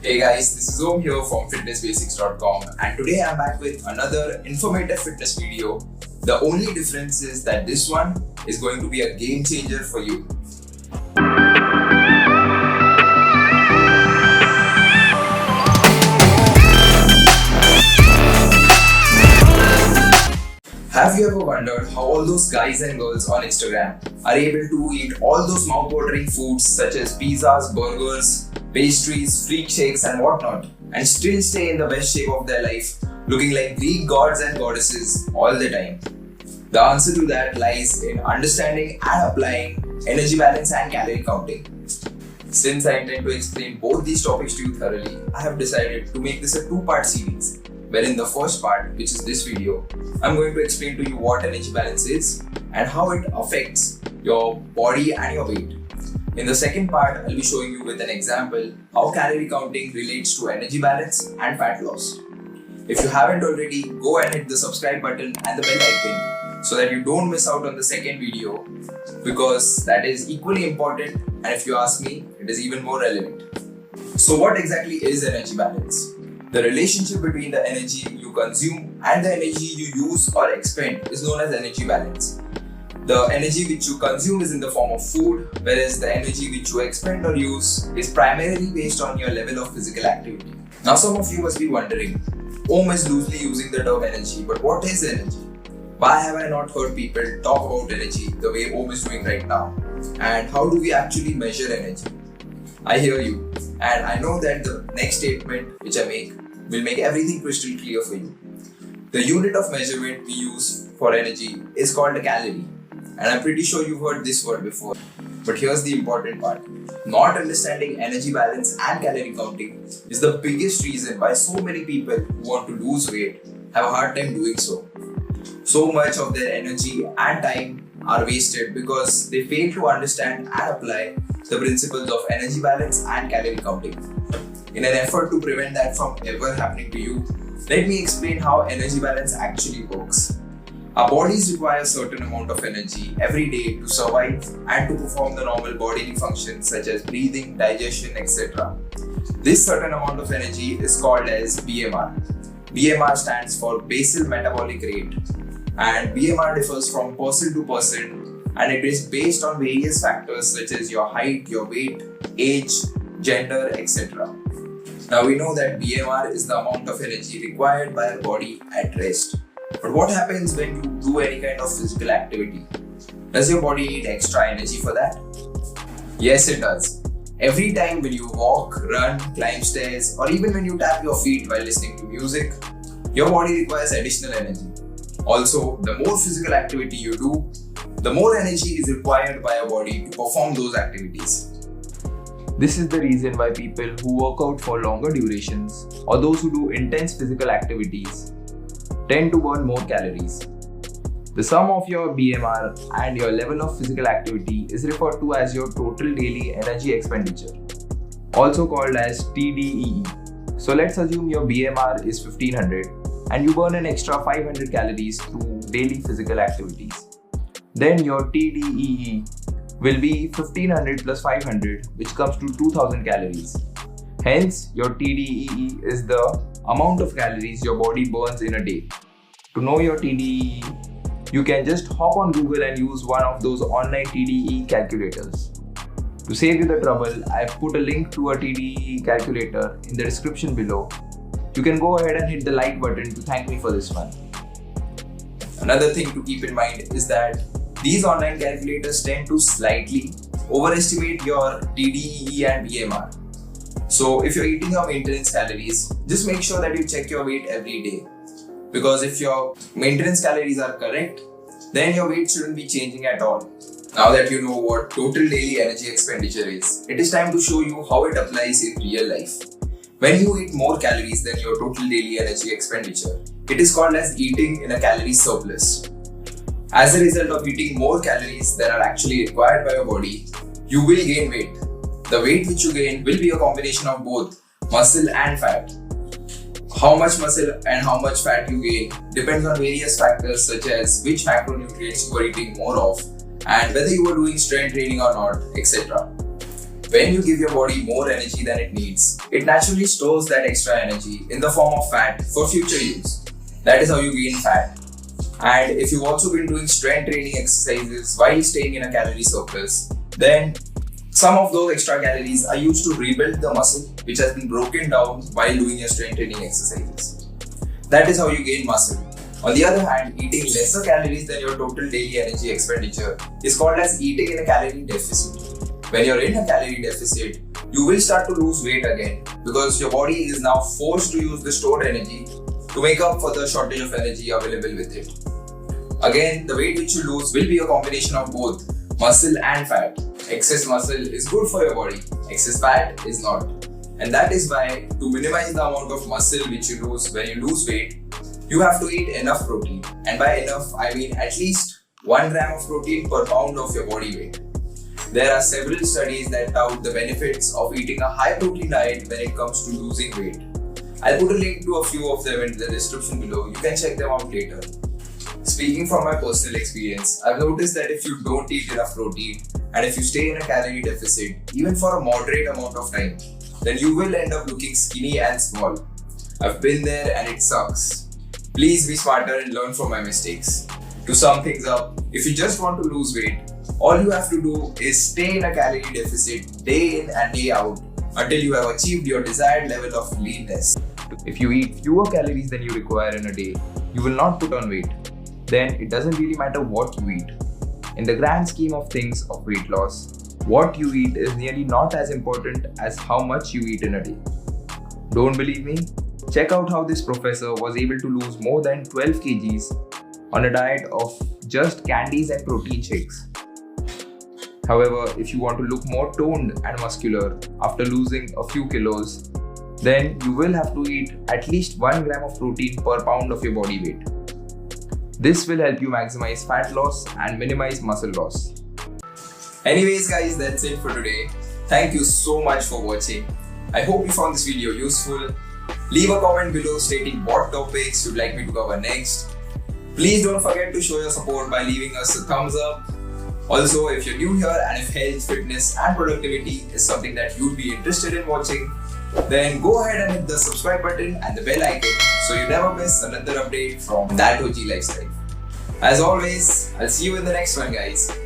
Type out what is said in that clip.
Hey guys, this is Om here from fitnessbasics.com and today I'm back with another informative fitness video. The only difference is that this one is going to be a game changer for you. Have you ever wondered how all those guys and girls on Instagram are able to eat all those mouth-watering foods such as pizzas, burgers, pastries, freak shakes and whatnot and still stay in the best shape of their life, looking like Greek gods and goddesses all the time? The answer to that lies in understanding and applying energy balance and calorie counting. Since I intend to explain both these topics to you thoroughly, I have decided to make this a two-part series, where in the first part, which is this video, I'm going to explain to you what energy balance is and how it affects your body and your weight. In the second part, I'll be showing you with an example how calorie counting relates to energy balance and fat loss. If you haven't already, go and hit the subscribe button and the bell icon so that you don't miss out on the second video, because that is equally important, and if you ask me, it is even more relevant. So what exactly is energy balance? The relationship between the energy you consume and the energy you use or expend is known as energy balance. The energy which you consume is in the form of food, whereas the energy which you expend or use is primarily based on your level of physical activity. Now some of you must be wondering, Om is loosely using the term energy, but what is energy? Why have I not heard people talk about energy the way Om is doing right now? And how do we actually measure energy? I hear you, and I know that the next statement which I make will make everything crystal clear for you. The unit of measurement we use for energy is called a calorie, and I'm pretty sure you've heard this word before. But here's the important part. Not understanding energy balance and calorie counting is the biggest reason why so many people who want to lose weight have a hard time doing so. So much of their energy and time are wasted because they fail to understand and apply the principles of energy balance and calorie counting. In an effort to prevent that from ever happening to you, let me explain how energy balance actually works. Our bodies require a certain amount of energy every day to survive and to perform the normal bodily functions such as breathing, digestion, etc. This certain amount of energy is called as BMR. BMR stands for basal metabolic rate, and BMR differs from person to person, and it is based on various factors such as your height, your weight, age, gender, etc. Now we know that BMR is the amount of energy required by our body at rest. But what happens when you do any kind of physical activity? Does your body need extra energy for that? Yes, it does. Every time when you walk, run, climb stairs, or even when you tap your feet while listening to music, your body requires additional energy. Also, the more physical activity you do, the more energy is required by your body to perform those activities. This is the reason why people who work out for longer durations or those who do intense physical activities tend to burn more calories. The sum of your BMR and your level of physical activity is referred to as your total daily energy expenditure, also called as TDEE. So let's assume your BMR is 1500 and you burn an extra 500 calories through daily physical activities. Then your TDEE will be 1500 plus 500, which comes to 2000 calories. Hence, your TDEE is the amount of calories your body burns in a day. To know your TDEE, you can just hop on Google and use one of those online TDEE calculators. To save you the trouble, I've put a link to a TDEE calculator in the description below. You can go ahead and hit the like button to thank me for this one. Another thing to keep in mind is that these online calculators tend to slightly overestimate your TDEE and BMR. So if you're eating your maintenance calories, just make sure that you check your weight every day. Because if your maintenance calories are correct, then your weight shouldn't be changing at all. Now that you know what total daily energy expenditure is, it is time to show you how it applies in real life. When you eat more calories than your total daily energy expenditure, it is called as eating in a calorie surplus. As a result of eating more calories than are actually required by your body, you will gain weight. The weight which you gain will be a combination of both muscle and fat. How much muscle and how much fat you gain depends on various factors such as which macronutrients you are eating more of and whether you are doing strength training or not, etc. When you give your body more energy than it needs, it naturally stores that extra energy in the form of fat for future use. That is how you gain fat. And if you've also been doing strength training exercises while staying in a calorie surplus, then some of those extra calories are used to rebuild the muscle which has been broken down while doing your strength training exercises. That is how you gain muscle. On the other hand, eating lesser calories than your total daily energy expenditure is called as eating in a calorie deficit. When you're in a calorie deficit, you will start to lose weight again because your body is now forced to use the stored energy to make up for the shortage of energy available with it. Again, the weight which you lose will be a combination of both muscle and fat. Excess muscle is good for your body, excess fat is not. And that is why, to minimize the amount of muscle which you lose when you lose weight, you have to eat enough protein. And by enough, I mean at least 1 gram of protein per pound of your body weight. There are several studies that tout the benefits of eating a high protein diet when it comes to losing weight. I'll put a link to a few of them in the description below. You can check them out later. Speaking from my personal experience, I've noticed that if you don't eat enough protein and if you stay in a calorie deficit, even for a moderate amount of time, then you will end up looking skinny and small. I've been there and it sucks. Please be smarter and learn from my mistakes. To sum things up, if you just want to lose weight, all you have to do is stay in a calorie deficit day in and day out until you have achieved your desired level of leanness. If you eat fewer calories than you require in a day, you will not put on weight. Then it doesn't really matter what you eat. In the grand scheme of things of weight loss, what you eat is nearly not as important as how much you eat in a day. Don't believe me? Check out how this professor was able to lose more than 12 kgs on a diet of just candies and protein shakes. However, if you want to look more toned and muscular after losing a few kilos, then you will have to eat at least 1 gram of protein per pound of your body weight. This will help you maximize fat loss and minimize muscle loss. Anyways guys, that's it for today. Thank you so much for watching. I hope you found this video useful. Leave a comment below stating what topics you'd like me to cover next. Please don't forget to show your support by leaving us a thumbs up. Also, if you're new here and if health, fitness and productivity is something that you'd be interested in watching, then go ahead and hit the subscribe button and the bell icon so you never miss another update from That OG Lifestyle. As always, I'll see you in the next one guys.